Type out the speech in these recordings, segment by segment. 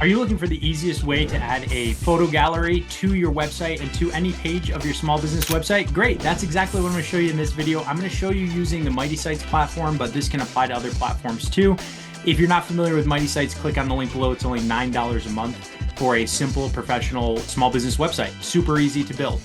Are you looking for the easiest way to add a photo gallery to your website and to any page of your small business website? Great, that's exactly what I'm gonna show you in this video. I'm gonna show you using the Mighty Sites platform, but this can apply to other platforms too. If you're not familiar with Mighty Sites, click on the link below. It's only $9 a month for a simple, professional small business website. Super easy to build.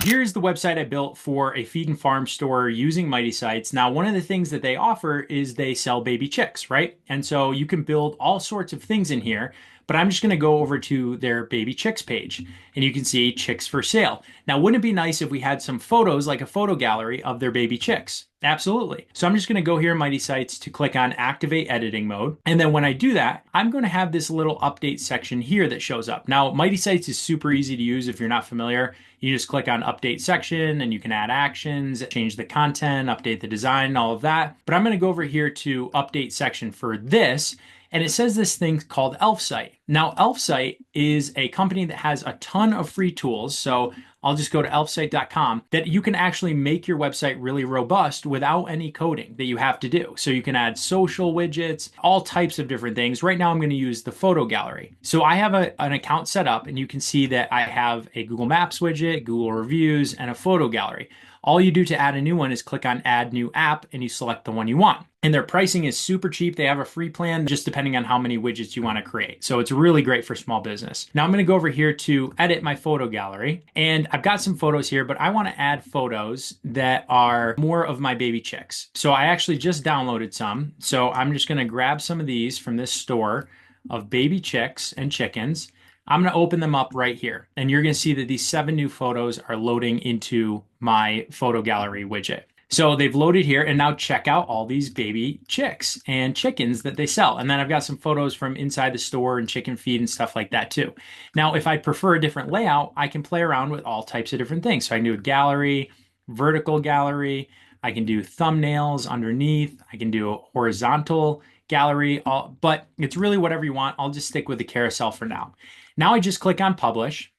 Here's the website I built for a feed and farm store using Mighty Sites. Now, one of the things that they offer is they sell baby chicks, right? And so you can build all sorts of things in here, but I'm just gonna go over to their baby chicks page and you can see chicks for sale. Now, wouldn't it be nice if we had some photos, like a photo gallery of their baby chicks? Absolutely. So I'm just gonna go here in Mighty Sites to click on activate editing mode. And then when I do that, I'm gonna have this little update section here that shows up. Now, Mighty Sites is super easy to use if you're not familiar. You just click on update section and you can add actions, change the content, update the design, all of that. But I'm gonna go over here to update section for this. And it says this thing called Elfsight. Now, Elfsight is a company that has a ton of free tools. So I'll just go to elfsight.com that you can actually make your website really robust without any coding that you have to do. So you can add social widgets, all types of different things. Right now, I'm going to use the photo gallery. So I have an account set up and you can see that I have a Google Maps widget, Google Reviews, and a photo gallery. All you do to add a new one is click on add new app and you select the one you want. And their pricing is super cheap. They have a free plan just depending on how many widgets you want to create. So it's really great for small business. Now I'm going to go over here to edit my photo gallery and I've got some photos here, but I want to add photos that are more of my baby chicks. So I actually just downloaded some. So I'm just going to grab some of these from this store of baby chicks and chickens. I'm going to open them up right here. And you're going to see that these 7 new photos are loading into my photo gallery widget. So they've loaded here and now check out all these baby chicks and chickens that they sell. And then I've got some photos from inside the store and chicken feed and stuff like that too. Now, if I prefer a different layout, I can play around with all types of different things. So I can do a gallery, vertical gallery. I can do thumbnails underneath. I can do a horizontal gallery, but it's really whatever you want. I'll just stick with the carousel for now. Now I just click on publish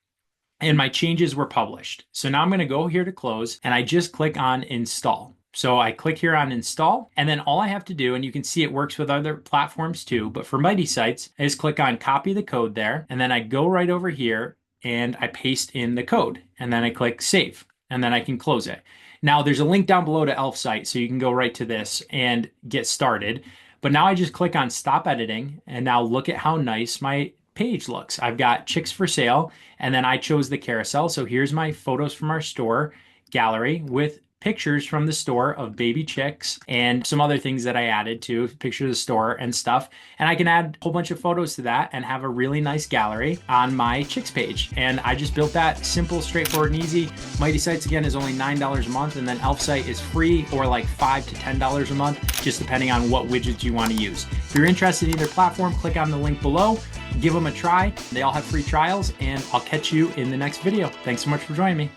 and my changes were published. So now I'm going to go here to close and I just click on install. So I click here on install and then all I have to do, and you can see it works with other platforms too, but for Mighty Sites, I just click on copy the code there and then I go right over here and I paste in the code and then I click save and then I can close it. Now there's a link down below to Elfsight so you can go right to this and get started. But now I just click on stop editing and now look at how nice my page looks. I've got chicks for sale and then I chose the carousel. So here's my photos from our store gallery with pictures from the store of baby chicks and some other things that I added to picture of the store and stuff. And I can add a whole bunch of photos to that and have a really nice gallery on my chicks page. And I just built that simple, straightforward and easy. Mighty Sites again is only $9 a month and then Elfsight is free or like $5 to $10 a month, just depending on what widgets you want to use. If you're interested in either platform, click on the link below, give them a try. They all have free trials and I'll catch you in the next video. Thanks so much for joining me.